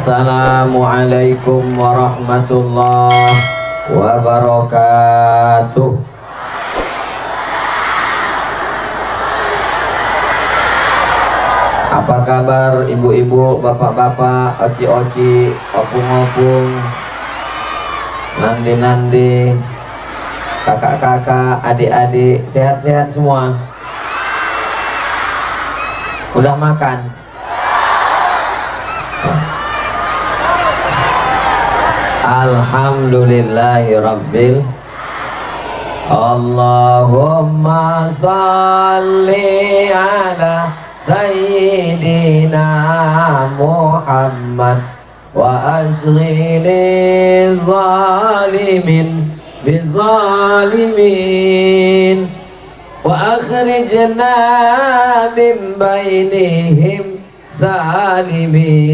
Assalamualaikum warahmatullahi wabarakatuh. Apa kabar ibu-ibu, bapak-bapak, oci-oci, opung-opung, nandi-nandi, kakak-kakak, adik-adik, sehat-sehat semua? Udah makan? Alhamdulillahi rabbil. Allahumma salli ala Sayyidina Muhammad wa asghini zalimin bizalimin wa akhrijna min bainihim salimin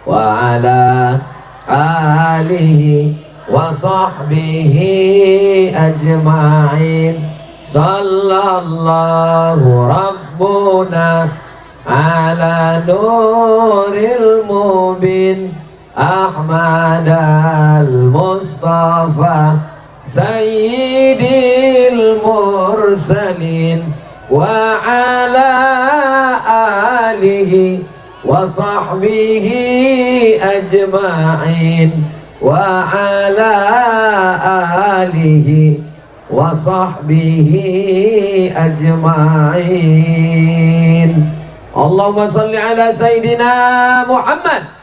wa ala alihi wa sahbihi ajma'in. Sallallahu rabbuna ala nuril mubin Ahmad al-Mustafa sayyidil mursalin wa ala alihi wa sahbihi ajma'in wa ala alihi wa sahbihi ajma'in. Allahumma salli ala Sayyidina Muhammad.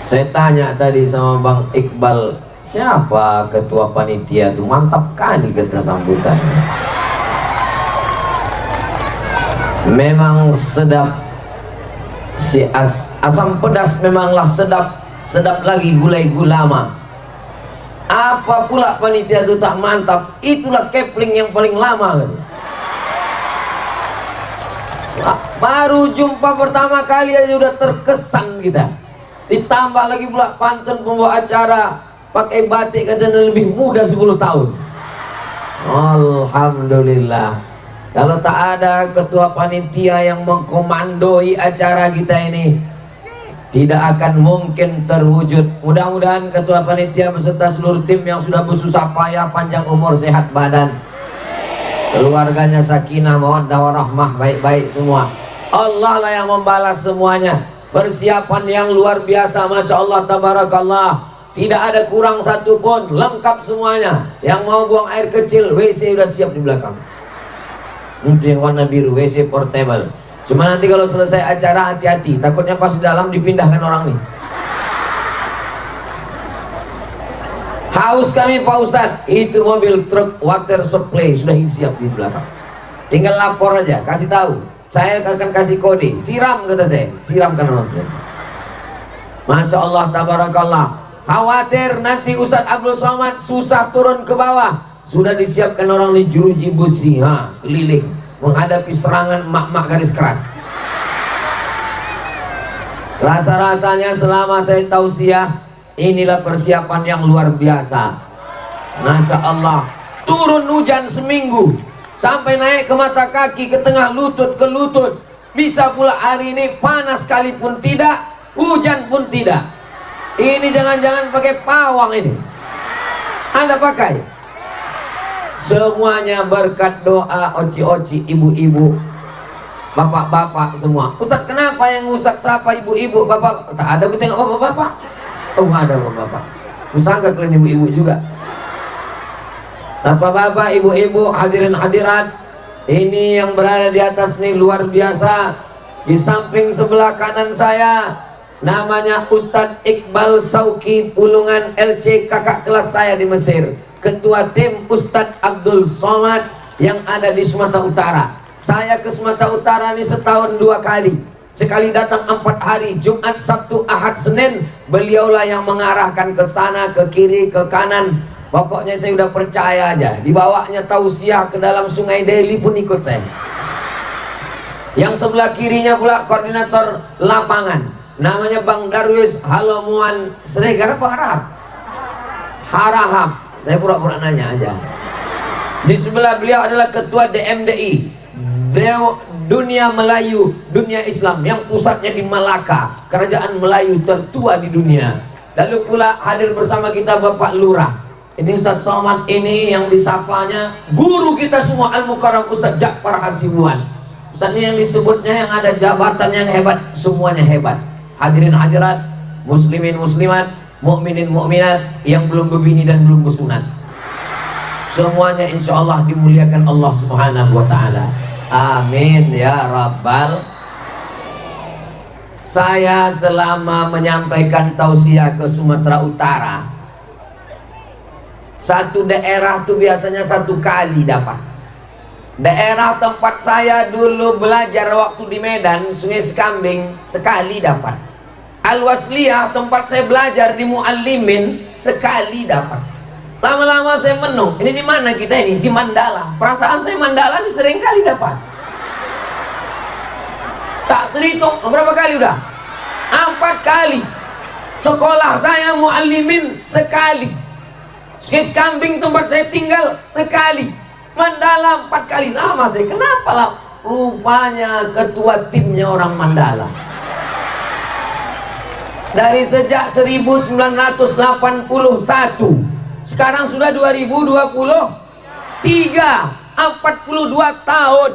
Saya tanya tadi sama Bang Iqbal, siapa ketua panitia tuh? Mantap kali kata sambutannya. Memang sedap, si asam pedas memanglah sedap, sedap lagi gulai gulama. Apa pula panitia itu tak mantap? Itulah Kepling yang paling lama kan? Baru jumpa pertama kali aja udah terkesan kita. Ditambah lagi pula pantun pembawa acara pakai batik katanya lebih muda 10 tahun. Alhamdulillah. Kalau tak ada ketua panitia yang mengkomandoi acara kita ini, tidak akan mungkin terwujud. Mudah-mudahan ketua panitia beserta seluruh tim yang sudah bersusah payah panjang umur sehat badan, keluarganya sakinah mawaddah warahmah, baik-baik semua. Allah lah yang membalas semuanya. Persiapan yang luar biasa, masya Allah tabarakallah. Tidak ada kurang satu pun, lengkap semuanya. Yang mau buang air kecil, WC sudah siap di belakang. Untuk yang warna biru, WC portable. Cuma nanti kalau selesai acara hati-hati, takutnya pas di dalam dipindahkan orang nih. Haus kami Pak Ustadz, itu mobil truk water supply sudah siap di belakang. Tinggal lapor aja, kasih tahu. Saya akan kasih kode, siram kata saya, siramkan orang tua. Masya Allah tabarakallah. Khawatir nanti Ustadz Abdul Somad susah turun ke bawah, sudah disiapkan orang di jeruji besi, keliling menghadapi serangan mak-mak garis keras. Rasa-rasanya selama saya tausiah, inilah persiapan yang luar biasa. Masya Allah. Turun hujan seminggu, sampai naik ke mata kaki, ke tengah lutut, ke lutut. Bisa pula hari ini panas sekalipun tidak, hujan pun tidak. Ini jangan-jangan pakai pawang ini. Anda pakai? Semuanya berkat doa oci-oci, ibu-ibu, bapak-bapak semua. Ustaz, kenapa yang Ustaz sapa ibu-ibu, bapak? Tak ada gue tengok bapak-bapak. Oh, ada bapak-bapak. Usangka kalian ibu-ibu juga. Bapak-bapak, ibu-ibu, hadirin hadirat, ini yang berada di atas ini luar biasa. Di samping sebelah kanan saya, namanya Ustadz Iqbal Sauki Pulungan LC, kakak kelas saya di Mesir. Ketua tim Ustadz Abdul Somad yang ada di Sumatera Utara. Saya ke Sumatera Utara ini setahun 2 kali. Sekali datang 4 hari, Jumat, Sabtu, Ahad, Senin. Beliaulah yang mengarahkan ke sana, ke kiri, ke kanan. Pokoknya saya udah percaya aja. Dibawanya tausiah ke dalam Sungai Deli pun ikut saya. Yang sebelah kirinya pula koordinator lapangan, namanya Bang Darwis Halomuan Sregar apa Harahap? Harahap. Saya pura-pura nanya aja. Di sebelah beliau adalah ketua DMDI, dunia Melayu, dunia Islam yang pusatnya di Malaka, kerajaan Melayu tertua di dunia. Lalu pula hadir bersama kita Bapak Lurah. Ini Ustadz Somad ini yang disapanya guru kita semua, Al-Mukarram Ustadz Ja'far Hasibuan. Ustadz ini yang disebutnya yang ada jabatan yang hebat, semuanya hebat. Hadirin hadirat, muslimin muslimat, mukminin mukminat yang belum berbini dan belum bersunat, semuanya insya Allah dimuliakan Allah Subhanahu wa ta'ala. Amin ya Rabbal. Saya selama menyampaikan tausiah ke Sumatera Utara, satu daerah tuh biasanya satu kali dapat. Daerah tempat saya dulu belajar waktu di Medan, Sungai Sekambing, sekali dapat. Al-Wasliyah tempat saya belajar di Muallimin, sekali dapat. Lama-lama saya menung, ini di mana kita ini? Di Mandala. Perasaan saya Mandala ini sering kali dapat. Tak terhitung berapa kali udah? 4 kali. Sekolah saya Muallimin sekali. Sungai Sekambing tempat saya tinggal sekali. Mandala 4 kali. Lama saya, kenapa lah? Rupanya ketua timnya orang Mandala. Dari sejak 1981, sekarang sudah 2023, 42 tahun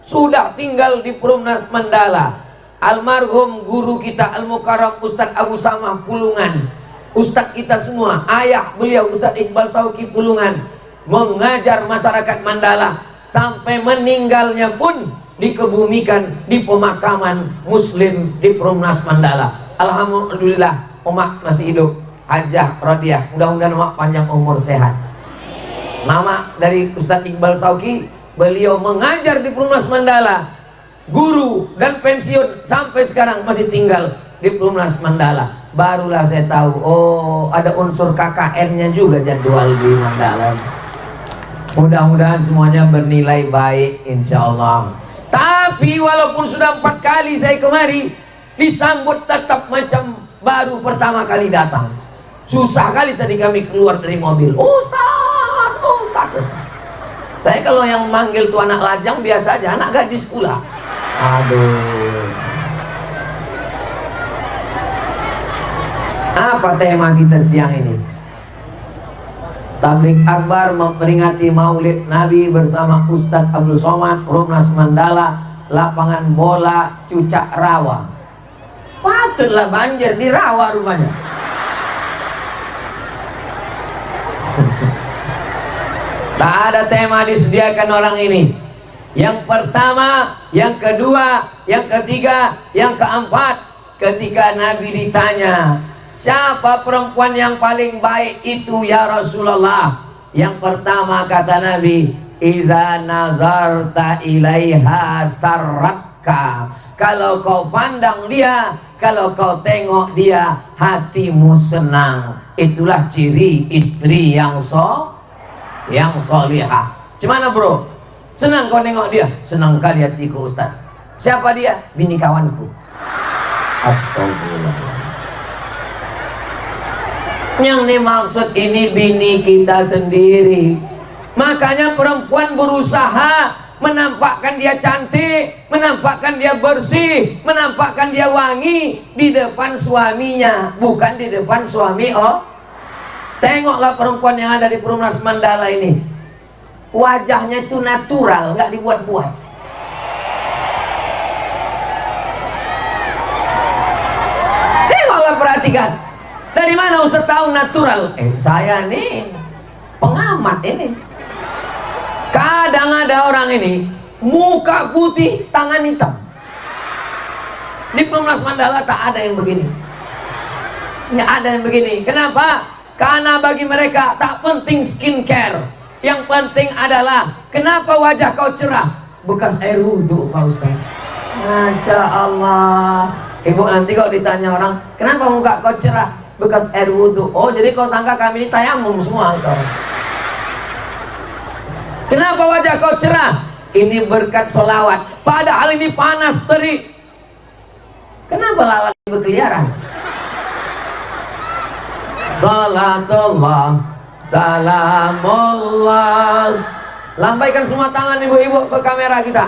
sudah tinggal di Perumnas Mandala. Almarhum guru kita Al-Mukarram Ustadz Abu Samah Pulungan, Ustadz kita semua, ayah beliau Ustadz Iqbal Sauki Pulungan, mengajar masyarakat Mandala sampai meninggalnya pun dikebumikan di pemakaman Muslim di Perumnas Mandala. Alhamdulillah Umak masih hidup, Hajah Rodiah, mudah-mudahan Umak panjang umur sehat. Mama dari Ustadz Iqbal Sauki, beliau mengajar di Perumnas Mandala, guru dan pensiun sampai sekarang masih tinggal di Perumnas Mandala. Barulah saya tahu, oh ada unsur KKN-nya juga jadwal di Mandala. Mudah-mudahan semuanya bernilai baik insya Allah. Tapi walaupun sudah 4 kali saya kemari, disambut tetap macam baru pertama kali datang. Susah kali tadi kami keluar dari mobil, Ustaz, Ustaz. Saya kalau yang manggil tuh anak lajang biasa aja, anak gadis pula. Aduh. Apa tema kita siang ini? Tabligh Akbar memperingati Maulid Nabi bersama Ustadz Abdul Somad, Perumnas Mandala, lapangan bola Cucak Rawa. Patutlah banjir di Rawa rumahnya. Tak ada tema disediakan orang ini. Yang pertama, yang kedua, yang ketiga, yang keempat, ketika Nabi ditanya, siapa perempuan yang paling baik itu ya Rasulullah? Yang pertama kata Nabi, iza nazarta ilaiha sarratka. Kalau kau pandang dia, kalau kau tengok dia, hatimu senang. Itulah ciri istri yang solihah. Gimana bro? Senang kau nengok dia? Senang kali hatiku Ustaz. Siapa dia? Bini kawanku. Astagfirullah. Yang dimaksud ini bini kita sendiri. Makanya perempuan berusaha menampakkan dia cantik, menampakkan dia bersih, menampakkan dia wangi di depan suaminya, bukan di depan suami. Oh, tengoklah perempuan yang ada di Perumnas Mandala ini, wajahnya itu natural, nggak dibuat-buat. Tengoklah, perhatikan. Dari mana Ustaz tahu natural? Saya nih pengamat ini. Kadang ada orang ini muka putih, tangan hitam. Di Perumnas Mandala tak ada yang begini. Nggak ada yang begini. Kenapa? Karena bagi mereka tak penting skincare. Yang penting adalah kenapa wajah kau cerah? Bekas air wudhu Pak Ustaz. Masya Allah. Ibu nanti kalau ditanya orang, kenapa muka kau cerah? Bekas air wudhu. Oh jadi kau sangka kami ini tayamum semua kau. Kenapa wajah kau cerah? Ini berkat solawat. Padahal ini panas terik. Kenapa lalat berkeliaran? Salatullah, salamullah. Lambaikan semua tangan ibu-ibu ke kamera kita.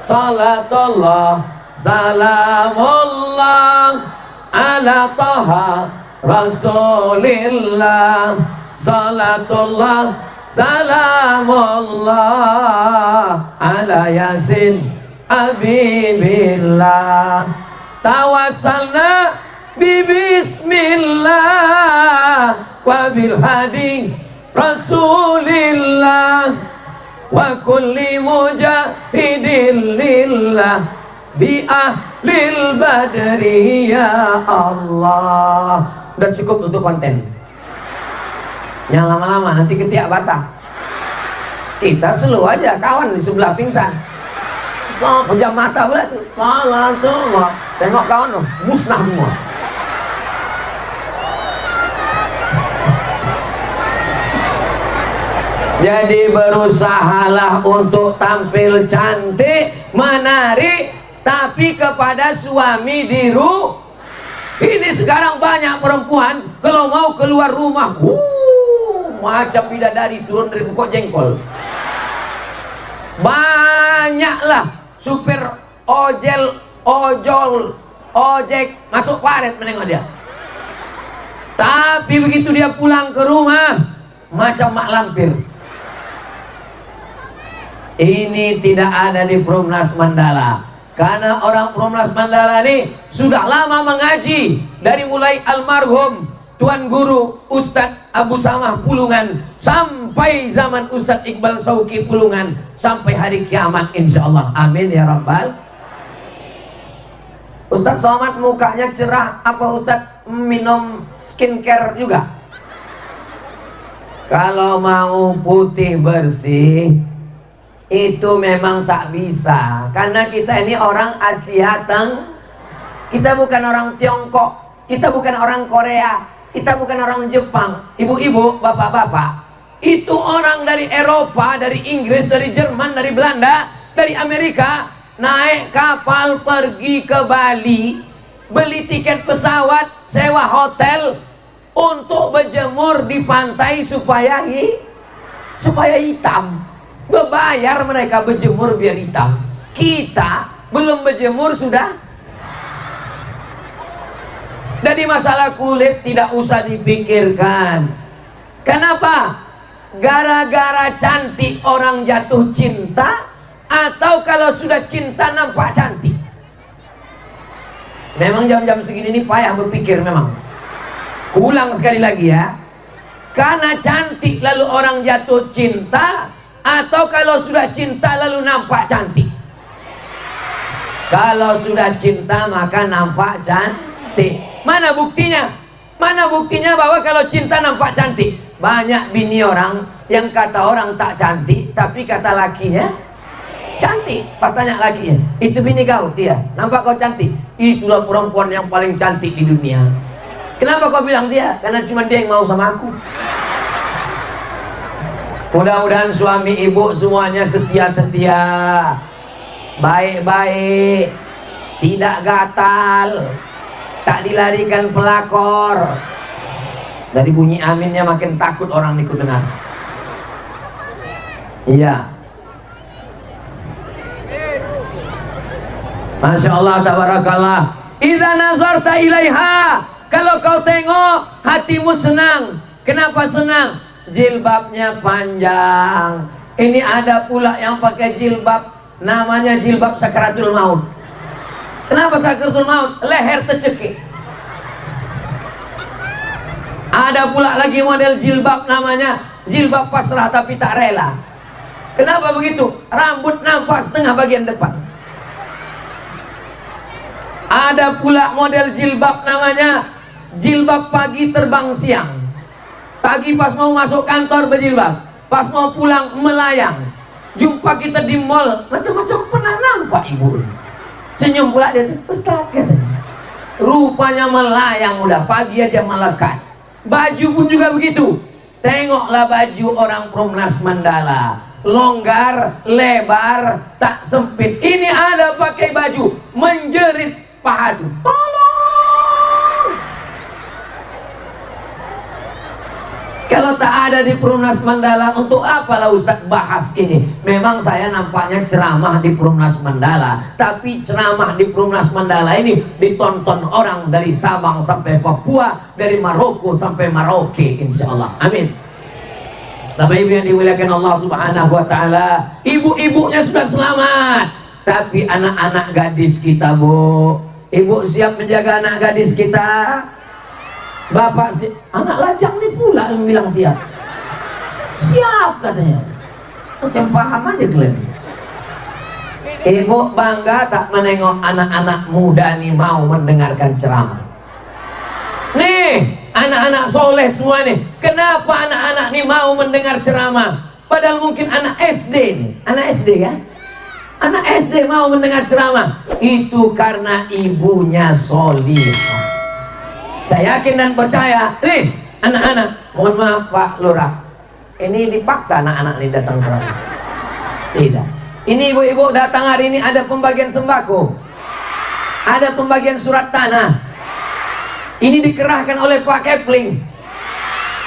salatullah salamullah ala taha rasulillah, salatullah salamullah ala yasin habibillah, tawassalna bismillah wa bil hadi rasulillah wa kulli mujahidin lillah bi ahlil badri ya Allah. Udah cukup untuk konten. Yang lama-lama nanti ketiak basah. Kita slow aja, kawan di sebelah pingsan. So, pejam mata pula tuh. Salatullah. Tengok kawan tuh, musnah semua. Jadi berusahalah untuk tampil cantik, menarik, tapi kepada suami di rumah. Ini sekarang banyak perempuan kalau mau keluar rumah, macam bidadari turun dari pokok jengkol. Banyaklah supir ojek masuk paret menengok dia. Tapi begitu dia pulang ke rumah, macam mak lampir. Ini tidak ada di Perumnas Mandala, karena orang Perumnas Mandala ini sudah lama mengaji, dari mulai almarhum Tuan Guru Ustadz Abu Samah Pulungan sampai zaman Ustadz Iqbal Sauki Pulungan sampai hari kiamat insyaallah. Amin ya rabbal. Ustadz Somad mukanya cerah, apa Ustadz minum skincare juga? Kalau mau putih bersih itu memang tak bisa, karena kita ini orang Asia kita bukan orang Tiongkok, kita bukan orang Korea, kita bukan orang Jepang. Ibu-ibu, bapak-bapak, itu orang dari Eropa, dari Inggris, dari Jerman, dari Belanda, dari Amerika, naik kapal pergi ke Bali, beli tiket pesawat, sewa hotel untuk berjemur di pantai supaya hitam. Berbayar mereka berjemur biar hitam. Kita belum berjemur sudah. Jadi masalah kulit tidak usah dipikirkan. Kenapa? Gara-gara cantik orang jatuh cinta, atau kalau sudah cinta nampak cantik? Memang jam-jam segini ini payah berpikir memang. Kuulang sekali lagi ya. Karena cantik lalu orang jatuh cinta, atau kalau sudah cinta lalu nampak cantik? Kalau sudah cinta maka nampak cantik. Mana buktinya? Mana buktinya bahwa kalau cinta nampak cantik? Banyak bini orang yang kata orang tak cantik, tapi kata lakinya cantik. Pas tanya lakinya, itu bini kau? Dia, nampak kau cantik? Itulah perempuan yang paling cantik di dunia. Kenapa kau bilang dia? Karena cuma dia yang mau sama aku. Mudah-mudahan suami ibu semuanya setia-setia, baik-baik, tidak gatal, tak dilarikan pelakor. Dari bunyi aminnya makin takut orang ikut dengar. Iya. Masya Allah, tabarakallah. Idza nazarta ilaiha, kalau kau tengok hatimu senang. Kenapa senang? Jilbabnya panjang. Ini ada pula yang pakai jilbab, namanya jilbab sakaratul maut. Kenapa sakaratul maut? Leher tercekik. Ada pula lagi model jilbab namanya jilbab pasrah tapi tak rela. Kenapa begitu? Rambut nampak setengah bagian depan. Ada pula model jilbab namanya jilbab pagi terbang siang. Pagi pas mau masuk kantor berjilbab, pas mau pulang melayang. Jumpa kita di mall, macam-macam pernah nampak ibu. Senyum pula dia tuh, Ustaz katanya. Rupanya melayang udah, pagi aja melekat. Baju pun juga begitu. Tengoklah baju orang Perumnas Mandala, longgar, lebar, tak sempit. Ini ada pakai baju menjerit paha tuh. Tolong. Kalau tak ada di Perumnas Mandala, untuk apalah Ustaz bahas ini? Memang saya nampaknya ceramah di Perumnas Mandala, tapi ceramah di Perumnas Mandala ini ditonton orang dari Sabang sampai Papua, dari Maroko sampai Maroke, insya Allah. Amin. Bapak Ibu yang dimuliakan Allah Subhanahu wa Ta'ala, ibu-ibunya sudah selamat, tapi anak-anak gadis kita, Bu, Ibu siap menjaga anak gadis kita? Bapak si anak lajang nih pula yang bilang siap. Siap katanya. Macam paham aja kalian. Ibu bangga tak menengok anak-anak muda nih mau mendengarkan ceramah. Nih, anak-anak soleh semua nih. Kenapa anak-anak nih mau mendengar ceramah? Padahal mungkin anak SD nih. Anak SD kan? Anak SD mau mendengar ceramah. Itu karena ibunya solihah. Saya yakin dan percaya. Nih, anak-anak, mohon maaf Pak Lurah, ini dipaksa anak-anak ini datang ceramah? Tidak. Ini ibu-ibu datang hari ini ada pembagian sembako, ada pembagian surat tanah. Ini dikerahkan oleh Pak Kepling.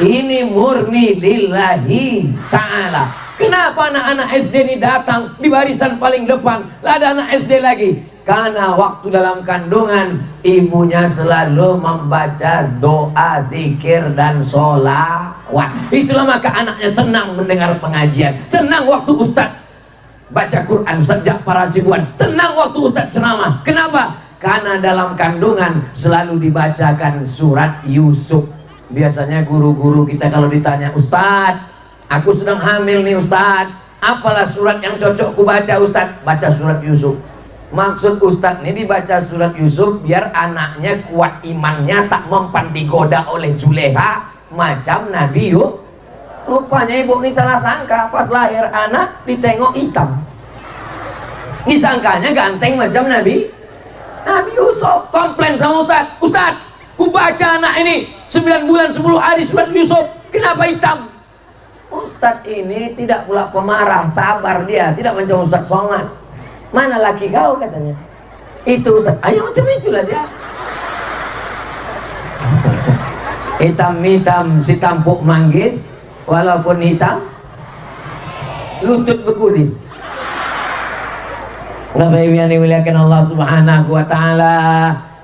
Ini murni lillahi ta'ala. Kenapa anak-anak SD ini datang di barisan paling depan? Ada anak SD lagi. Karena waktu dalam kandungan ibunya selalu membaca doa, zikir, dan sholawat. Itulah maka anaknya tenang mendengar pengajian. Tenang waktu Ustadz baca Quran, Ustadz Ja'far Hasibuan. Tenang waktu Ustadz ceramah. Kenapa? Karena dalam kandungan selalu dibacakan surat Yusuf. Biasanya guru-guru kita kalau ditanya, Ustadz, aku sedang hamil nih Ustadz, apalah surat yang cocok ku baca Ustadz? Baca surat Yusuf. Maksud Ustadz ini dibaca surat Yusuf biar anaknya kuat imannya, tak mempan digoda oleh Zuleha macam Nabi Yusuf. Rupanya ibu ini salah sangka, pas lahir anak ditengok hitam, disangkanya ganteng macam Nabi Yusuf. Komplain sama Ustadz, Ustadz, ku baca anak ini 9 bulan 10 hari surat Yusuf, kenapa hitam? Ustadz ini tidak pula pemarah, sabar dia, tidak macam Ustadz Somad. Mana laki kau katanya? Itu Ustaz. Ayo macam itulah dia. Hitam-hitam si tampuk manggis, walaupun hitam lutut bekudis. Bapak Ibu yang dimuliakan Allah Subhanahu wa Ta'ala.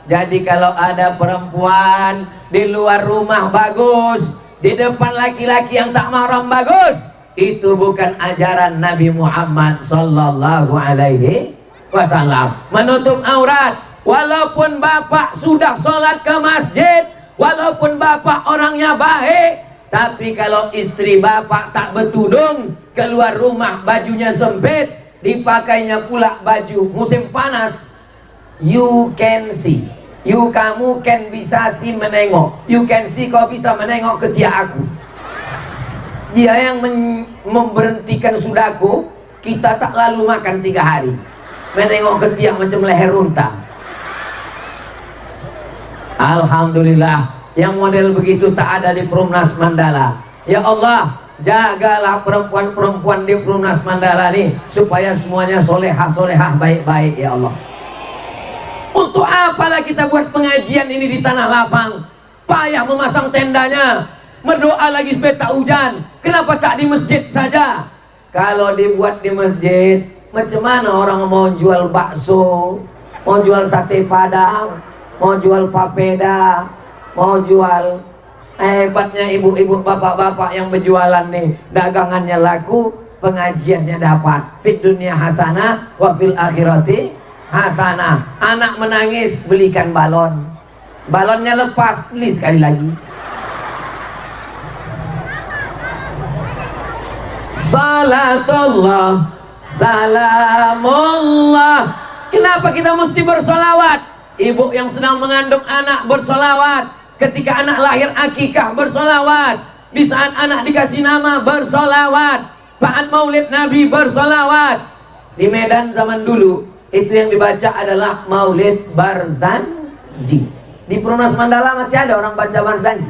Jadi kalau ada perempuan di luar rumah bagus, di depan laki-laki yang tak mahram bagus, itu bukan ajaran Nabi Muhammad sallallahu alaihi wasallam. Menutup aurat, walaupun bapak sudah sholat ke masjid, walaupun bapak orangnya baik, tapi kalau istri bapak tak bertudung, keluar rumah bajunya sempit, dipakainya pula baju musim panas, you can see, kamu can bisa sih menengok, you can see, kau bisa menengok ketiak aku. Dia yang memberhentikan sudako, kita tak lalu makan 3 hari. Menengok ketiak macam leher unta. Alhamdulillah, yang model begitu tak ada di Perumnas Mandala. Ya Allah, jagalah perempuan-perempuan di Perumnas Mandala ini supaya semuanya solehah-solehah baik-baik ya Allah. Untuk apalah kita buat pengajian ini di tanah lapang? Payah memasang tendanya, berdoa lagi supaya tak hujan. Kenapa tak di masjid saja? Kalau dibuat di masjid, macam mana orang mau jual bakso, mau jual sate padang, mau jual papeda, mau jual. Hebatnya ibu-ibu, bapak-bapak yang berjualan nih, dagangannya laku, pengajiannya dapat. Fit dunia hasanah, wa fil akhirati hasanah. Anak menangis, belikan balon. Balonnya lepas, beli sekali lagi. Salatullah, salamullah. Kenapa kita mesti bersolawat? Ibu yang sedang mengandung anak bersolawat. Ketika anak lahir akikah bersolawat. Di saat anak dikasih nama bersolawat. Saat maulid Nabi bersolawat. Di Medan zaman dulu itu yang dibaca adalah maulid Barzanji. Di Perumnas Mandala masih ada orang baca Barzanji,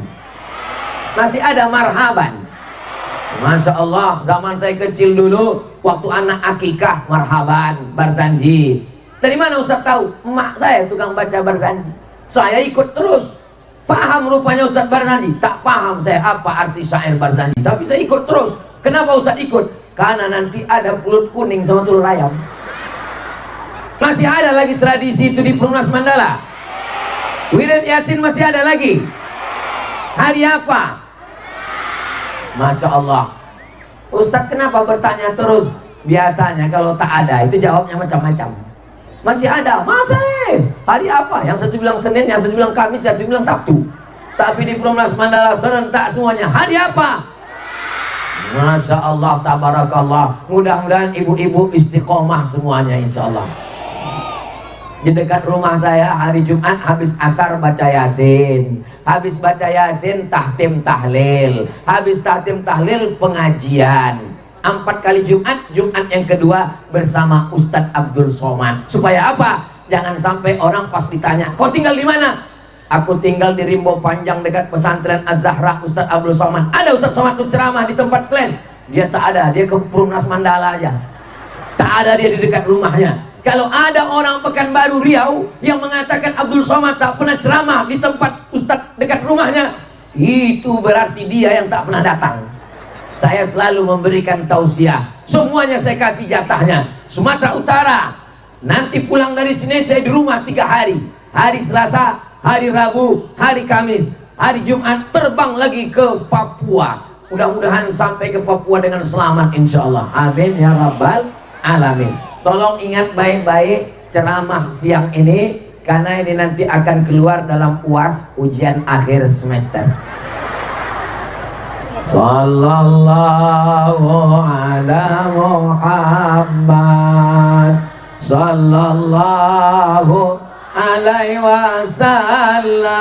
masih ada marhaban. Masya Allah, zaman saya kecil dulu, waktu anak akikah, marhaban, Barzanji. Dari mana Ustaz tahu? Emak saya tukang baca Barzanji. Saya ikut terus. Paham rupanya Ustaz Barzanji. Tak paham saya apa arti syair Barzanji, tapi saya ikut terus. Kenapa Ustaz ikut? Karena nanti ada pulut kuning sama telur ayam. Masih ada lagi tradisi itu di Perumnas Mandala. Wirid Yasin masih ada lagi. Hari apa? Masya Allah. Ustaz kenapa bertanya terus? Biasanya kalau tak ada itu jawabnya macam-macam. Masih ada, masih. Hari apa? Yang satu bilang Senin, yang satu bilang Kamis, yang satu bilang Sabtu. Tapi di Perumnas Mandala serentak semuanya. Hari apa? Masya Allah, tabarakallah. Mudah-mudahan ibu-ibu istiqomah semuanya insya Allah. Di dekat rumah saya hari Jumat habis asar baca Yasin. Habis baca Yasin tahtim tahlil. Habis tahtim tahlil pengajian. 4 kali Jumat, Jumat yang kedua bersama Ustadz Abdul Somad. Supaya apa? Jangan sampai orang pas ditanya, kau tinggal di mana? Aku tinggal di Rimbo Panjang dekat pesantren Az-Zahra Ustadz Abdul Somad. Ada Ustadz Somad tuh ceramah di tempat kalian? Dia tak ada, dia ke Perumnas Mandala aja. Tak ada dia di dekat rumahnya. Kalau ada orang Pekanbaru Riau yang mengatakan Abdul Somad tak pernah ceramah di tempat Ustadz dekat rumahnya, itu berarti dia yang tak pernah datang. Saya selalu memberikan tausiah. Semuanya saya kasih jatahnya. Sumatera Utara, nanti pulang dari sini saya di rumah 3 hari. Hari Selasa, hari Rabu, hari Kamis, hari Jumat terbang lagi ke Papua. Mudah-mudahan sampai ke Papua dengan selamat insya Allah. Amin ya rabbal alamin. Tolong ingat baik-baik ceramah siang ini, karena ini nanti akan keluar dalam UAS, ujian akhir semester. Sallallahu ala Muhammad sallallahu alaihi wasallam.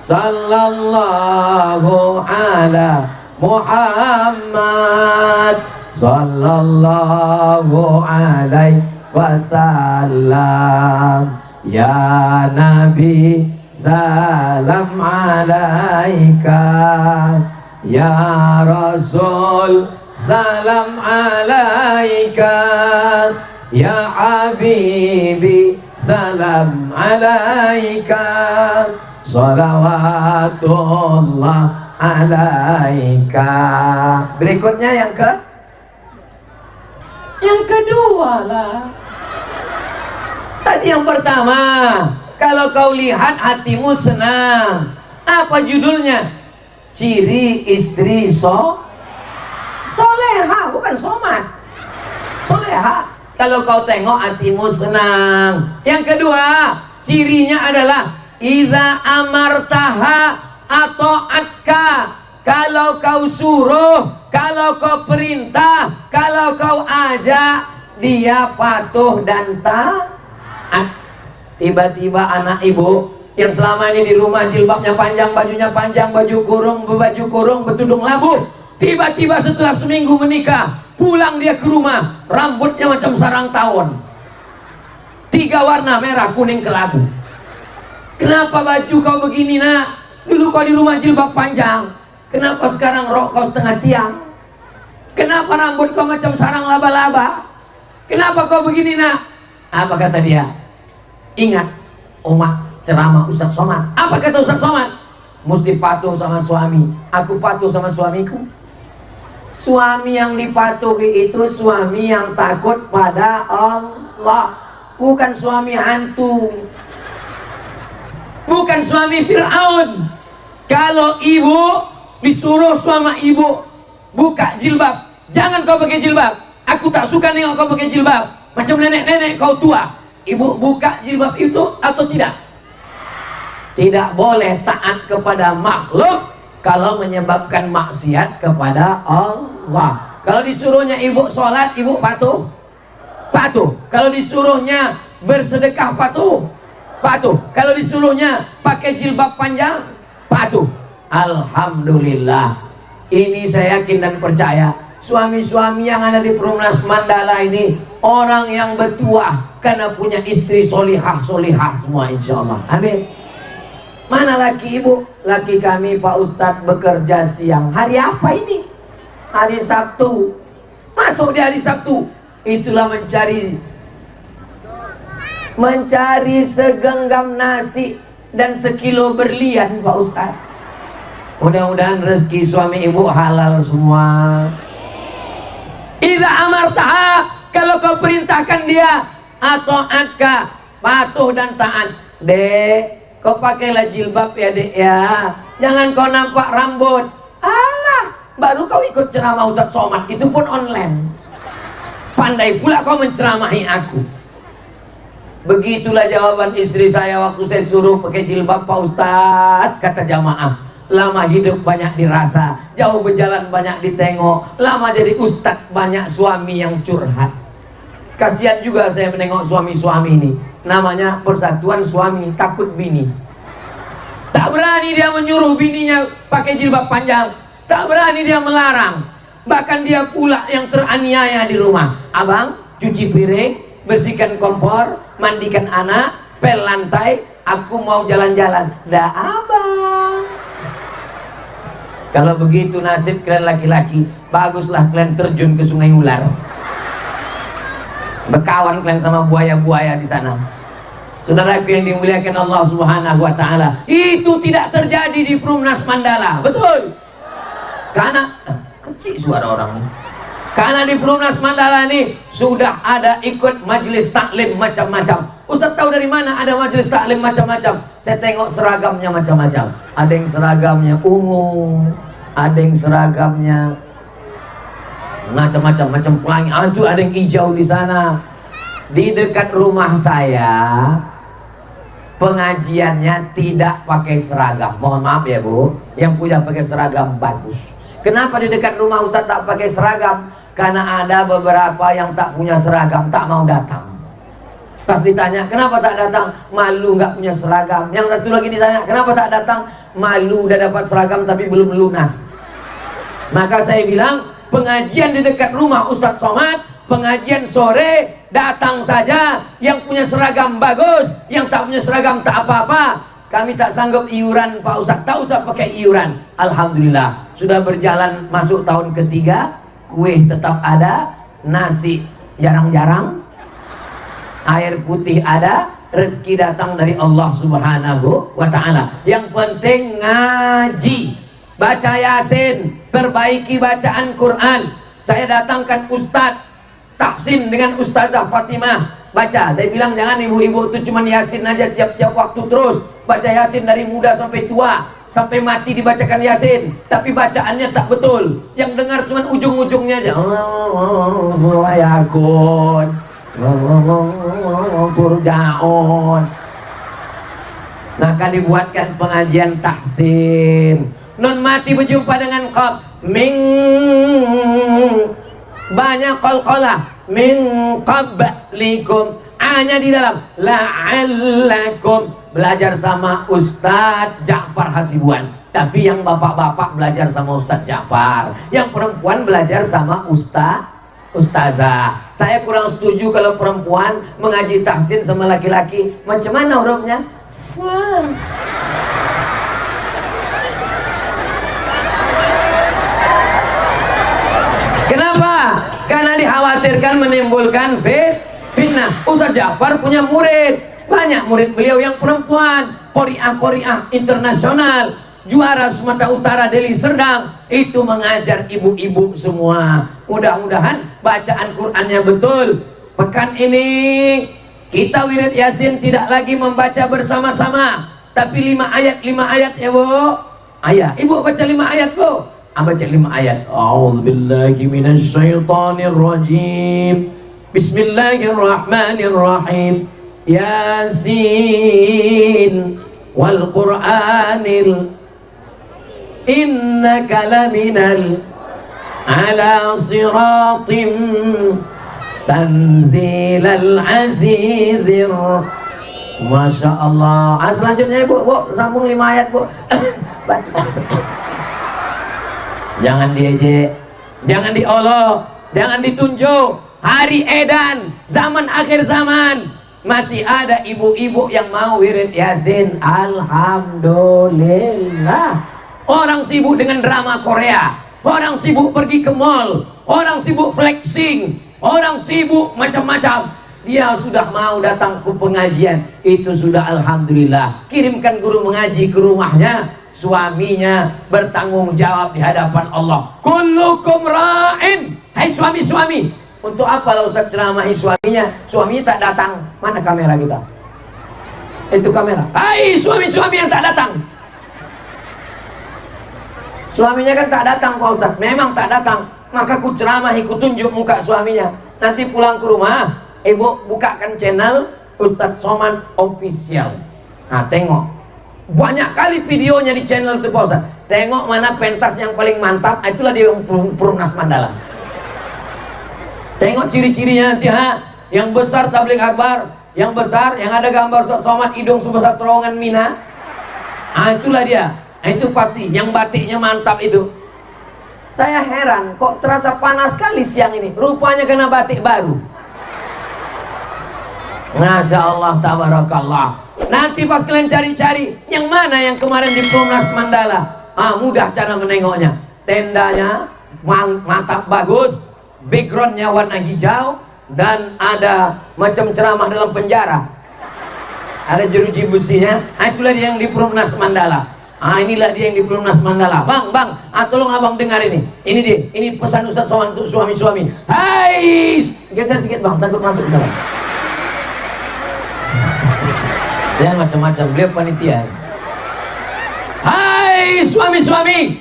Sallallahu ala Muhammad sallallahu alaihi wasallam. Ya Nabi salam alaika, ya Rasul salam alaika, ya Habibi salam alaika, salawatullah alaika. Berikutnya yang kedua lah. Tadi yang pertama, kalau kau lihat hatimu senang. Apa judulnya? Ciri istri soleha, bukan somat. Soleha. Kalau kau tengok hatimu senang. Yang kedua, cirinya adalah iza amartaha atau atka. Kalau kau suruh, kalau kau perintah, kalau kau ajak, dia patuh dan taat. Tiba-tiba anak ibu yang selama ini di rumah jilbabnya panjang, bajunya panjang, baju kurung, bertudung labu, tiba-tiba setelah seminggu menikah, pulang dia ke rumah, rambutnya macam sarang tawon, 3 warna, merah, kuning, kelabu. Kenapa baju kau begini nak? Dulu kau di rumah jilbab panjang. Kenapa sekarang rok kau setengah tiang? Kenapa rambut kau macam sarang laba-laba? Kenapa kau begini nak? Apa kata dia? Ingat umat ceramah Ustadz Somad. Apa kata Ustadz Somad? Mesti patuh sama suami. Aku patuh sama suamiku. Suami yang dipatuhi itu suami yang takut pada Allah, bukan suami hantu, bukan suami Fir'aun. Kalau ibu disuruh sama ibu buka jilbab, jangan kau pakai jilbab. Aku tak suka nengok kau pakai jilbab, macam nenek-nenek kau tua. Ibu buka jilbab itu atau tidak? Tidak boleh taat kepada makhluk kalau menyebabkan maksiat kepada Allah. Kalau disuruhnya ibu sholat, ibu patuh? Patuh. Kalau disuruhnya bersedekah, patuh? Patuh. Kalau disuruhnya pakai jilbab panjang, patuh. Alhamdulillah. Ini saya yakin dan percaya, suami-suami yang ada di Perumnas Mandala ini orang yang bertuah karena punya istri solihah semua insya Allah. Amin. Mana laki ibu? Laki kami Pak Ustadz bekerja siang. Hari apa ini? Hari Sabtu. Masuk di hari Sabtu. Itulah mencari segenggam nasi dan sekilo berlian Pak Ustaz. Mudah-mudahan rezeki suami ibu halal semua. Idza amartaha, kalau kau perintahkan dia, atau atka, patuh dan taat. Dek, kau pakailah jilbab ya dek ya, jangan kau nampak rambut. Alah, baru kau ikut ceramah Ustaz Somad, itu pun online. Pandai pula kau menceramahi aku. Begitulah jawaban istri saya waktu saya suruh pakai jilbab Pak Ustaz. Kata jamaah, lama hidup banyak dirasa, jauh berjalan banyak ditengok, lama jadi ustadz banyak suami yang curhat. Kasihan juga saya menengok suami-suami ini. Namanya persatuan suami takut bini. Tak berani dia menyuruh bininya pakai jilbab panjang, tak berani dia melarang. Bahkan dia pula yang teraniaya di rumah. Abang, cuci piring, bersihkan kompor, mandikan anak, pel lantai, aku mau jalan-jalan. Dah abang. Kalau begitu nasib kalian laki-laki, baguslah kalian terjun ke sungai ular. Berkawan kalian sama buaya-buaya di sana. Saudaraku yang dimuliakan Allah Subhanahu wa taala, itu tidak terjadi di Perumnas Mandala. Betul? Karena kecil suara orang ini. Karena di Perumnas Mandala ini sudah ada ikut majelis taklim macam-macam. Ustaz tahu dari mana ada majelis taklim macam-macam? Saya tengok seragamnya macam-macam. Ada yang seragamnya ungu, ada yang seragamnya macam-macam, macam pelangi. Antu ada yang hijau di sana. Di dekat rumah saya pengajiannya tidak pakai seragam. Mohon maaf ya Bu, yang punya pakai seragam bagus. Kenapa di dekat rumah Ustaz tak pakai seragam? Karena ada beberapa yang tak punya seragam, tak mau datang. Pas ditanya, kenapa tak datang? Malu nggak punya seragam. Yang satu lagi ditanya, kenapa tak datang? Malu udah dapat seragam tapi belum lunas. Maka saya bilang, pengajian di dekat rumah Ustadz Somad, pengajian sore, datang saja. Yang punya seragam bagus, yang tak punya seragam tak apa-apa. Kami tak sanggup iuran Pak Ustadz, tak usah pakai iuran. Alhamdulillah, sudah berjalan masuk tahun ketiga, kue tetap ada, nasi jarang-jarang, air putih ada, rezeki datang dari Allah Subhanahu wa ta'ala. Yang penting ngaji, baca Yasin, perbaiki bacaan Quran. Saya datangkan Ustadz Tahsin dengan Ustazah Fatimah baca. Saya bilang jangan ibu-ibu itu cuma Yasin aja tiap-tiap waktu terus. Baca Yasin dari muda sampai tua, sampai mati dibacakan Yasin, tapi bacaannya tak betul. Yang dengar cuma ujung-ujungnya aja. Yakun Turjaon. Maka dibuatkan pengajian tahsin. Non mati berjumpa dengan qab min, banyak qalqalah min qablikum, hanya di dalam la'allakum. Belajar sama Ustadz Ja'far Hasibuan, tapi yang bapak-bapak belajar sama Ustadz Ja'far, yang perempuan belajar sama Ustazah. Saya kurang setuju kalau perempuan mengaji tahsin sama laki-laki. Macam mana hurufnya? Kenapa? Karena dikhawatirkan menimbulkan fitnah. Ustadz Ja'far punya murid, banyak murid beliau yang perempuan, qori'ah internasional, juara Sumatera Utara, Deli Serdang, itu mengajar ibu-ibu semua. Mudah-mudahan bacaan Qur'annya betul. Pekan ini kita wirid Yasin tidak lagi membaca bersama-sama, tapi 5 ayat ya Bu. Ayah, ibu baca 5 ayat Bu. Baca 5 ayat. A'udzubillahi minasyaitonirrajim. Bismillahirrahmanirrahim. Yasin wal Qur'anil innaka laminal ala siratim tanzilal azizir. Masya Allah. Selanjutnya Bu, sambung 5 ayat Bu. Jangan diejek, jangan diolok, jangan ditunjuk. Hari edan, zaman akhir zaman, masih ada ibu-ibu yang mau wirid Yasin. Alhamdulillah. Orang sibuk dengan drama Korea, orang sibuk pergi ke mall, orang sibuk flexing, orang sibuk macam-macam. dia sudah mau datang ke pengajian, itu sudah alhamdulillah. Kirimkan guru mengaji ke rumahnya, suaminya bertanggung jawab di hadapan Allah. Kullukum ra'in. Hai suami-suami, untuk apa lah Ustaz ceramahi suaminya? Suaminya tak datang. Mana kamera kita? Itu kamera. Hai suami-suami yang tak datang. Suaminya kan tak datang Pak Ustaz. Memang tak datang. Maka ku ceramahi, ku tunjuk muka suaminya. Nanti pulang ke rumah, ibu bukakan channel Ustadz Somad Official. Nah tengok, banyak kali videonya di channel itu Pak Ustaz. Tengok mana pentas yang paling mantap, itulah dia yang Perumnas Mandala. Tengok ciri-cirinya nanti, yang besar tabligh akbar, yang besar, yang ada gambar Ustadz Somad hidung sebesar terowongan Mina. Nah itulah dia. Nah, itu pasti, yang batiknya mantap itu. Saya heran, kok terasa panas sekali siang ini. Rupanya kena batik baru. Masya Allah, tabarakallah. Nanti pas kalian cari-cari, yang mana yang kemarin di Perumnas Mandala? Mudah cara menengoknya. Tendanya mantap bagus, backgroundnya warna hijau, dan ada macam ceramah dalam penjara. Ada jeruji besinya. Itulah dia yang di Perumnas Mandala. Inilah dia yang di Perumnas Mandala. Bang, tolong abang dengar ini. Ini dia, ini pesan Ustadz Somad untuk suami-suami. Hai, geser sedikit bang, takut masuk ke dalam. Jangan macam-macam, beliau panitia. Hai suami-suami,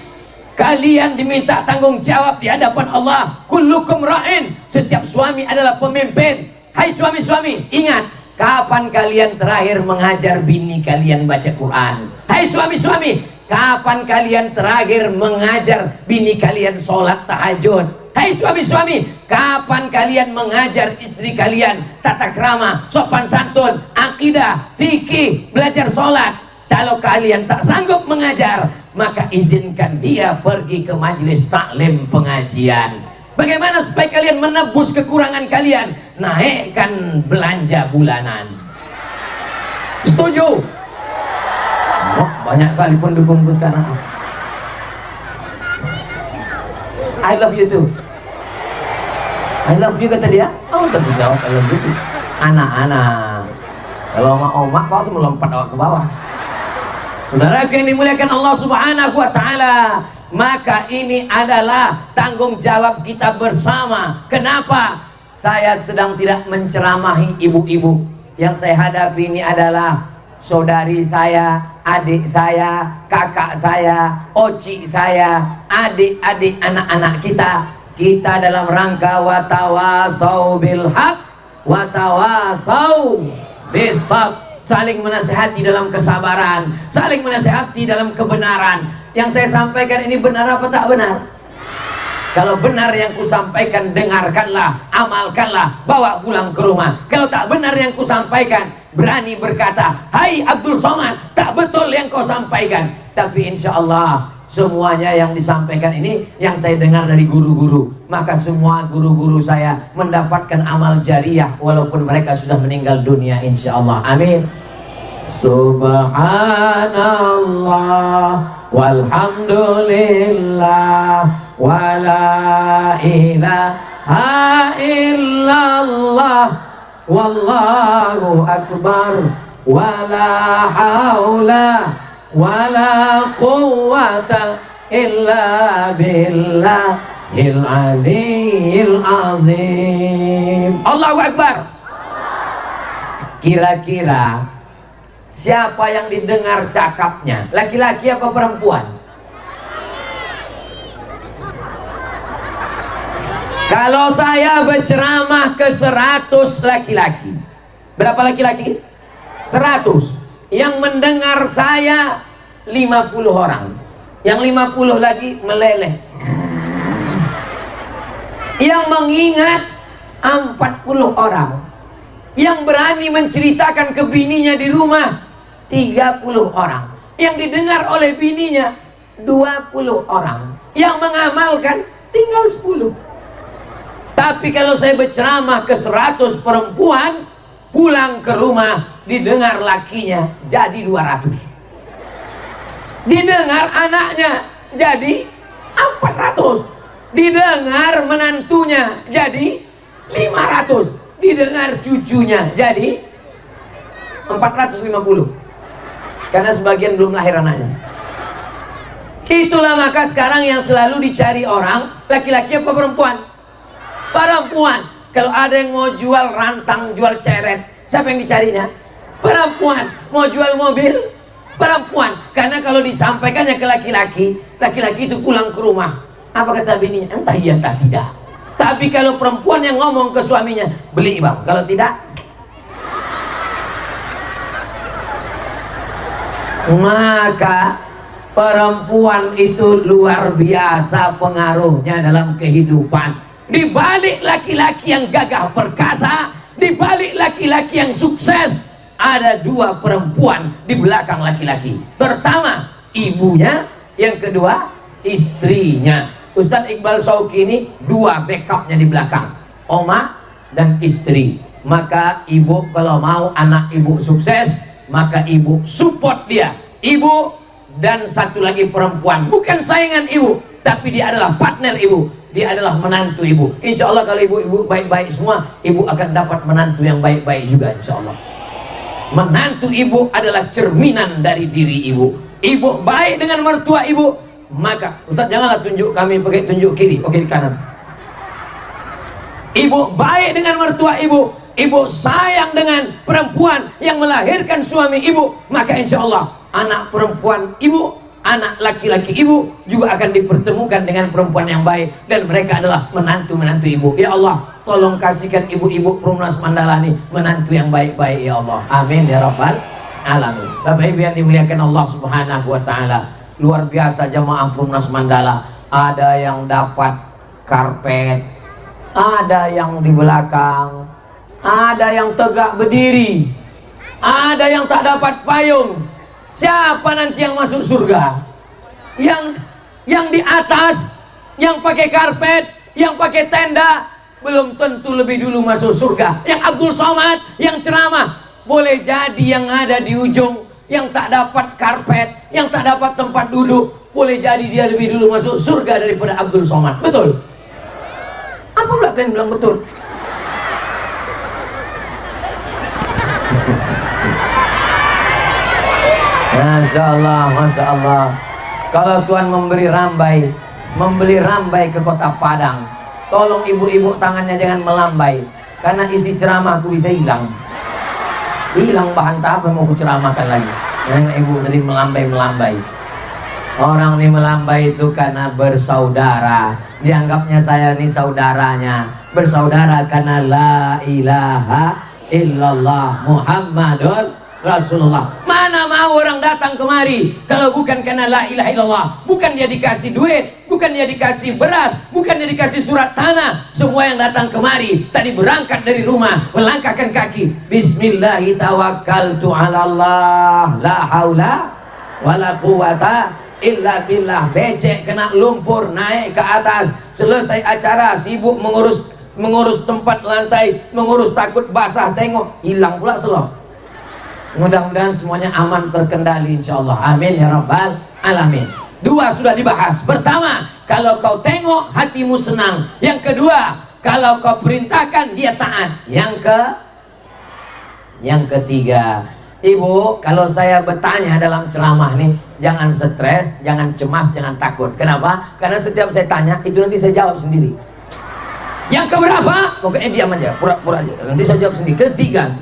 kalian diminta tanggung jawab di hadapan Allah. Kullukum ra'in. Setiap suami adalah pemimpin. Hai suami-suami, ingat, kapan kalian terakhir mengajar bini kalian baca Quran? Hai suami-suami, kapan kalian terakhir mengajar bini kalian sholat tahajud? Hai suami-suami, kapan kalian mengajar istri kalian tata krama, sopan santun, akidah, fikih, belajar sholat? Kalau kalian tak sanggup mengajar, maka izinkan dia pergi ke majelis taklim pengajian. Bagaimana supaya kalian menebus kekurangan kalian? Naikkan belanja bulanan. Setuju? Oh, banyak kali pendukungku sekarang. I love you too. I love you kata dia. Oh, saya jawab I love you too. Anak-anak, kalau sama omak kau semua lompat ke bawah. Saudara yang dimuliakan Allah Subhanahu wa Ta'ala, maka ini adalah tanggung jawab kita bersama. Kenapa? Saya sedang tidak menceramahi ibu-ibu. Yang saya hadapi ini adalah saudari saya, adik saya, kakak saya, oci saya, adik-adik anak-anak kita. Kita dalam rangka watawasau bil haq, watawasau bis sabr. Saling menasihati dalam kesabaran, saling menasihati dalam kebenaran. Yang saya sampaikan ini benar apa tak benar? Kalau benar yang kusampaikan, dengarkanlah, amalkanlah, bawa pulang ke rumah. Kalau tak benar yang kusampaikan, berani berkata, hai Abdul Somad, tak betul yang kau sampaikan. Tapi insya Allah semuanya yang disampaikan ini yang saya dengar dari guru-guru. Maka semua guru-guru saya mendapatkan amal jariah walaupun mereka sudah meninggal dunia, insya Allah. Amin. Subhanallah walhamdulillah wala ilaha illallah wallahu akbar wala haula wala quwwata illa billahil aliyil azim. Allahu akbar. Kira-kira siapa yang didengar cakapnya? Laki-laki apa perempuan? Kalau saya berceramah ke 100 laki-laki, berapa laki-laki? 100. Yang mendengar saya 50 orang. Yang 50 lagi meleleh. Yang mengingat 40 orang. Yang berani menceritakan ke bininya di rumah 30 orang. Yang didengar oleh bininya 20 orang. Yang mengamalkan tinggal 10. Tapi kalau saya berceramah ke 100 perempuan, pulang ke rumah didengar lakinya jadi 200. Didengar anaknya jadi 400. Didengar menantunya jadi 500. didengar cucunya jadi 450, karena sebagian belum lahir anaknya. Itulah maka sekarang yang selalu dicari orang, laki-laki apa perempuan? Perempuan. Kalau ada yang mau jual rantang, jual ceret, siapa yang dicarinya? Perempuan. Mau jual mobil? Perempuan. Karena kalau disampaikannya ke laki-laki, laki-laki itu pulang ke rumah, apa kata bininya? Entah iya entah tidak. Tapi kalau perempuan yang ngomong ke suaminya, beli bang, kalau tidak, maka perempuan itu luar biasa pengaruhnya dalam kehidupan. Di balik laki-laki yang gagah perkasa, di balik laki-laki yang sukses, ada dua perempuan di belakang laki-laki. Pertama ibunya, yang kedua istrinya. Ustadz Iqbal Shawqi ini dua backupnya di belakang, oma dan istri. Maka ibu kalau mau anak ibu sukses, maka ibu support dia. Ibu dan satu lagi perempuan, bukan saingan ibu, tapi dia adalah partner ibu, dia adalah menantu ibu. Insya Allah kalau ibu-ibu baik-baik semua, ibu akan dapat menantu yang baik-baik juga insya Allah. Menantu ibu adalah cerminan dari diri ibu. Ibu baik dengan mertua ibu, maka Ustaz janganlah tunjuk kami pakai tunjuk kiri, oke di kanan. Ibu baik dengan mertua ibu, ibu sayang dengan perempuan yang melahirkan suami ibu, maka insya Allah anak perempuan ibu, anak laki-laki ibu juga akan dipertemukan dengan perempuan yang baik, dan mereka adalah menantu-menantu ibu. Ya Allah, tolong kasihkan ibu-ibu Perumnas Mandala ini menantu yang baik-baik ya Allah. Amin ya rabbal alamin. Bapak Ibu yang dimuliakan Allah Subhanahu wa taala, luar biasa jamaah Perumnas Mandala. Ada yang dapat karpet, ada yang di belakang, ada yang tegak berdiri, ada yang tak dapat payung. Siapa nanti yang masuk surga? Yang di atas, yang pakai karpet, yang pakai tenda, belum tentu lebih dulu masuk surga. Yang Abdul Somad, yang ceramah, boleh jadi yang ada di ujung, yang tak dapat karpet, yang tak dapat tempat duduk, boleh jadi dia lebih dulu masuk surga daripada Abdul Somad. Betul? Apa pula kalian bilang betul? Masya Allah, Masya Allah. Kalau Tuhan memberi rambai ke kota Padang, tolong ibu-ibu tangannya jangan melambai, karena isi ceramahku bisa hilang bahan apa yang mau ku ceramahkan lagi. Yang ibu tadi melambai. Orang ini melambai itu karena bersaudara, dianggapnya saya ini saudaranya, bersaudara karena la ilaha illallah Muhammadun Rasulullah. Mana mau orang datang kemari kalau bukan karena la ilaha illallah? Bukan dia dikasih duit, bukan dia dikasih beras, bukan dia dikasih surat tanah. Semua yang datang kemari tadi berangkat dari rumah, melangkahkan kaki, bismillahi tawakkaltu ala Allah, la haula wala quwata illa billah. Becek kena lumpur, naik ke atas, selesai acara sibuk mengurus tempat lantai, mengurus takut basah, tengok hilang pula selop. Mudah-mudahan semuanya aman terkendali insyaallah. Amin ya rabbal alamin. Dua sudah dibahas. Pertama, kalau kau tengok hatimu senang. Yang kedua, kalau kau perintahkan dia taat. Yang ketiga, ibu, kalau saya bertanya dalam ceramah nih, jangan stres, jangan cemas, jangan takut. Kenapa? Karena setiap saya tanya itu nanti saya jawab sendiri. Yang keberapa? Pokoknya diam aja, pura-pura aja. Nanti saya jawab sendiri. Ketiga,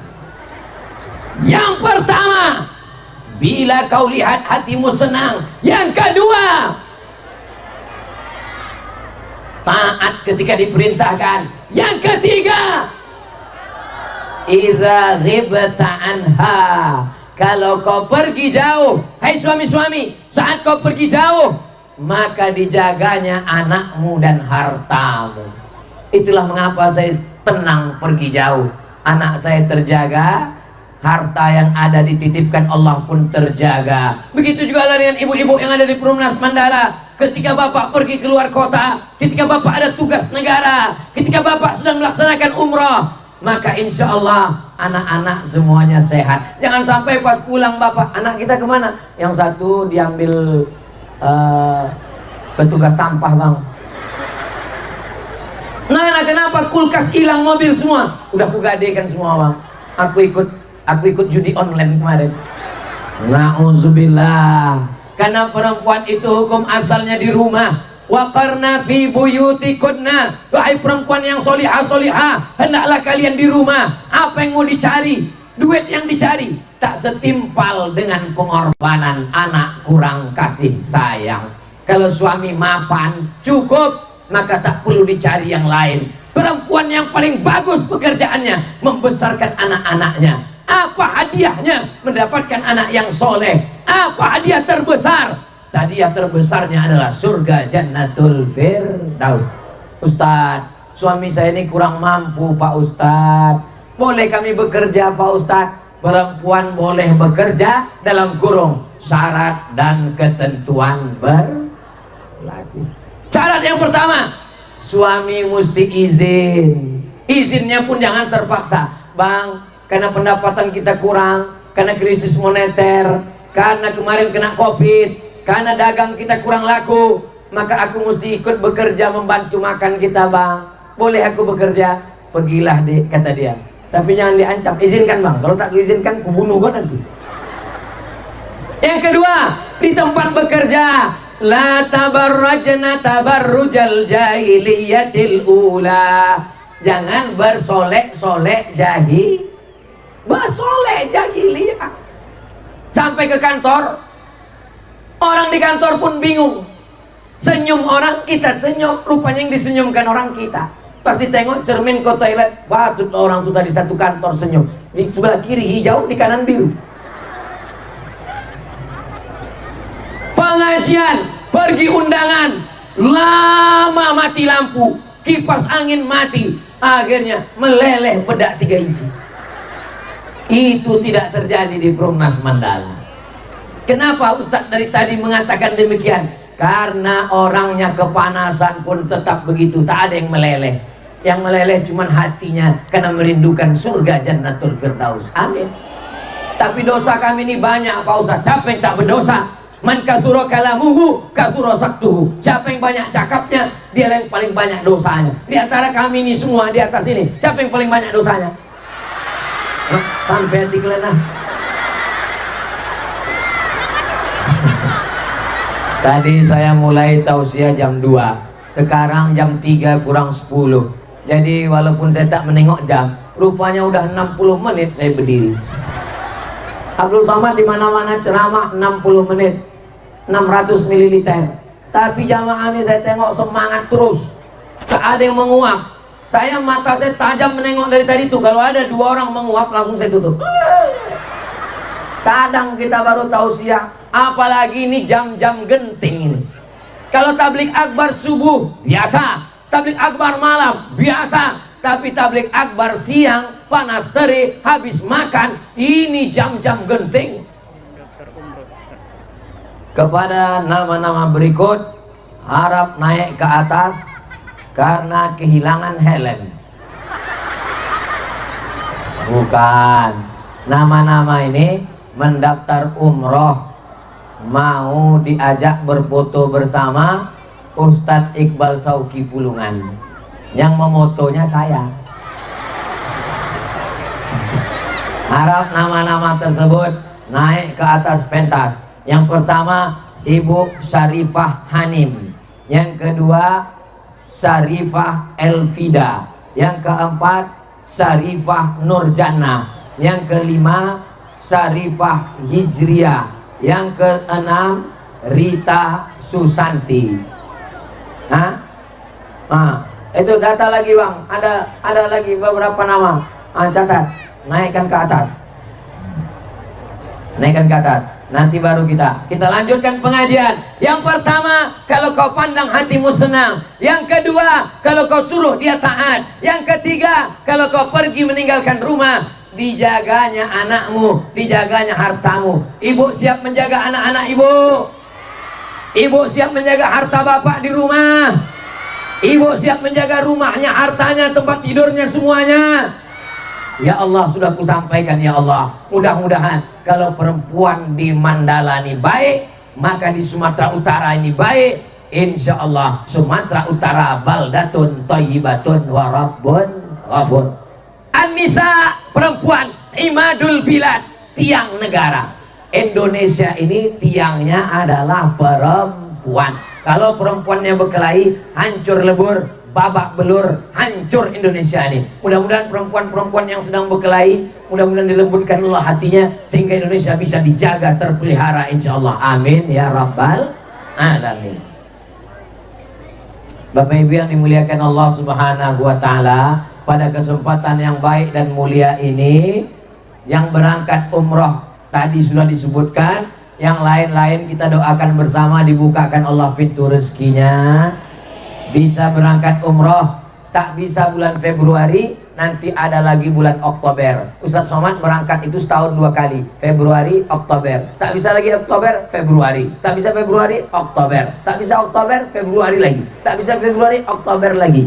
yang pertama, bila kau lihat hatimu senang. Yang kedua, taat ketika diperintahkan. Yang ketiga, idza ghibta anha, kalau kau pergi jauh. Hai suami-suami, saat kau pergi jauh, maka dijaganya anakmu dan hartamu. Itulah mengapa saya tenang pergi jauh. Anak saya terjaga, harta yang ada dititipkan Allah pun terjaga. Begitu juga dengan ibu-ibu yang ada di Perumnas Mandala. Ketika bapak pergi keluar kota, ketika bapak ada tugas negara, ketika bapak sedang melaksanakan umrah, maka insya Allah anak-anak semuanya sehat. Jangan sampai pas pulang bapak, anak kita kemana? Yang satu diambil petugas sampah bang. Nah, anak Kenapa? Kulkas hilang, mobil semua. Udah kugadekan semua bang. Aku ikut judi online kemarin. Na'udzubillah. Karena perempuan itu hukum asalnya di rumah. Waqarna fi buyutikunna. Wahai perempuan yang solihah, hendaklah kalian di rumah. Apa yang mau dicari? Duit yang dicari tak setimpal dengan pengorbanan anak kurang kasih sayang. Kalau suami mapan cukup, maka tak perlu dicari yang lain. Perempuan yang paling bagus pekerjaannya membesarkan anak-anaknya. Apa hadiahnya? Mendapatkan anak yang soleh. Apa hadiah terbesar? Hadiah terbesarnya adalah surga Jannatul Firdaus. Ustadz, suami saya ini kurang mampu Pak Ustadz. Boleh kami bekerja Pak Ustadz? Perempuan boleh bekerja dalam kurung syarat dan ketentuan berlaku. Syarat yang pertama, suami mesti izin. Izinnya pun jangan terpaksa. Bang, karena pendapatan kita kurang, karena krisis moneter, karena kemarin kena COVID, karena dagang kita kurang laku, maka aku mesti ikut bekerja membantu makan kita bang. Boleh aku bekerja? Pergilah deh, kata dia. Tapi jangan diancam, izinkan bang. Kalau tak izinkan, kubunuh kau nanti. Yang kedua, di tempat bekerja, la tabarrajna tabarrujal jahiliyatil ula. Jangan bersolek-solek jahiliyah. Sampai ke kantor, orang di kantor pun bingung. Senyum orang, kita senyum. Rupanya yang disenyumkan orang kita. Pas ditengok cermin ke toilet, patut orang tuh tadi satu kantor senyum. Di sebelah kiri hijau, di kanan biru. Pengajian, pergi undangan, lama mati lampu, kipas angin mati, akhirnya meleleh bedak 3 inci. Itu tidak terjadi di Perumnas Mandala. Kenapa Ustadz dari tadi mengatakan demikian? Karena orangnya kepanasan pun tetap begitu, tak ada yang meleleh. Yang meleleh cuman hatinya karena merindukan surga Jannatul Firdaus. Amin. Tapi dosa kami ini banyak Pak Ustadz. Siapa yang tak berdosa? Man kasura kalamuhu kasura saktuhu. Siapa yang banyak cakapnya, dia yang paling banyak dosanya. Di antara kami ini semua di atas ini, siapa yang paling banyak dosanya? Sampai hati kelena. Tadi saya mulai tausiah jam 2, sekarang jam 3 kurang 10. Jadi walaupun saya tak menengok jam, rupanya udah 60 menit saya berdiri. Abdul Somad di mana-mana ceramah 60 menit, 600 ml. Tapi jamaah ini saya tengok semangat terus, tak ada yang menguap. Mata saya tajam menengok dari tadi tuh. Kalau ada 2 orang menguap, langsung saya tutup. Kadang kita baru tausiah, apalagi ini jam-jam genting ini. Kalau tablik akbar subuh biasa, tablik akbar malam biasa, tapi tablik akbar siang panas terik habis makan, ini jam-jam genting. Kepada nama-nama berikut harap naik ke atas karena kehilangan helm. Bukan, nama-nama ini mendaftar umroh, mau diajak berfoto bersama Ustadz Iqbal Sauki Pulungan. Yang memotonya saya. Harap nama-nama tersebut naik ke atas pentas. Yang pertama Ibu Syarifah Hanim, yang kedua Syarifah Elfida, yang keempat Syarifah Nurjana, yang kelima Syarifah Hijriah, yang keenam Rita Susanti. Itu data lagi bang, ada lagi beberapa nama. Catat, naikkan ke atas, naikkan ke atas. Nanti baru kita lanjutkan pengajian. Yang pertama, kalau kau pandang hatimu senang. Yang kedua, kalau kau suruh dia taat. Yang ketiga, kalau kau pergi meninggalkan rumah, dijaganya anakmu, dijaganya hartamu. Ibu siap menjaga anak-anak ibu? Ibu siap menjaga harta bapak di rumah? Ibu siap menjaga rumahnya, hartanya, tempat tidurnya, semuanya? Ya Allah, sudah kusampaikan ya Allah. Mudah-mudahan kalau perempuan di Mandala ini baik, maka di Sumatera Utara ini baik. insya Allah Sumatera Utara baldatun thayyibatun wa rabbun ghafur. An-nisa, perempuan, imadul bilad, tiang negara. Indonesia ini tiangnya adalah perempuan. Kalau perempuannya berkelahi, hancur lebur, babak belur, hancur Indonesia ini. Mudah-mudahan perempuan-perempuan yang sedang berkelahi, mudah-mudahan dilembutkan Allah hatinya sehingga Indonesia bisa dijaga, terpelihara insya Allah. Amin ya rabbal alamin. Bapak Ibu yang dimuliakan Allah Subhanahu wa taala, pada kesempatan yang baik dan mulia ini, yang berangkat umroh tadi sudah disebutkan, yang lain-lain kita doakan bersama dibukakan Allah pintu rezekinya, bisa berangkat umroh. Tak bisa bulan Februari, nanti ada lagi bulan Oktober. Ustadz Somad berangkat itu setahun 2 kali, Februari, Oktober. Tak bisa lagi Oktober, Februari. Tak bisa Februari, Oktober. Tak bisa Oktober, Februari lagi. Tak bisa Februari, Oktober lagi.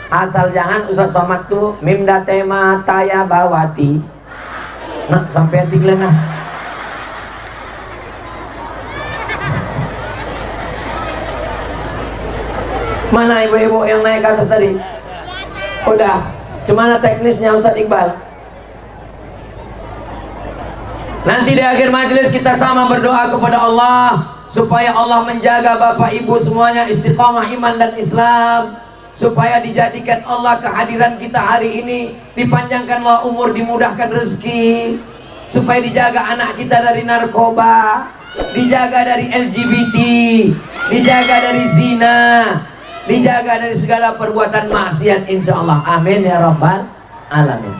Asal jangan Ustadz Somad tuh mimda tema taya bawati. Nah, sampai hati nah. Mana ibu-ibu yang naik ke atas tadi? Udah. Cemana teknisnya Ustadz Iqbal? Nanti di akhir majelis kita sama berdoa kepada Allah supaya Allah menjaga bapak ibu semuanya istiqamah iman dan Islam, supaya dijadikan Allah kehadiran kita hari ini, dipanjangkanlah umur, dimudahkan rezeki, supaya dijaga anak kita dari narkoba, dijaga dari LGBT, dijaga dari zina, dijaga dari segala perbuatan maksiat insya Allah. Amin ya rabbal alamin.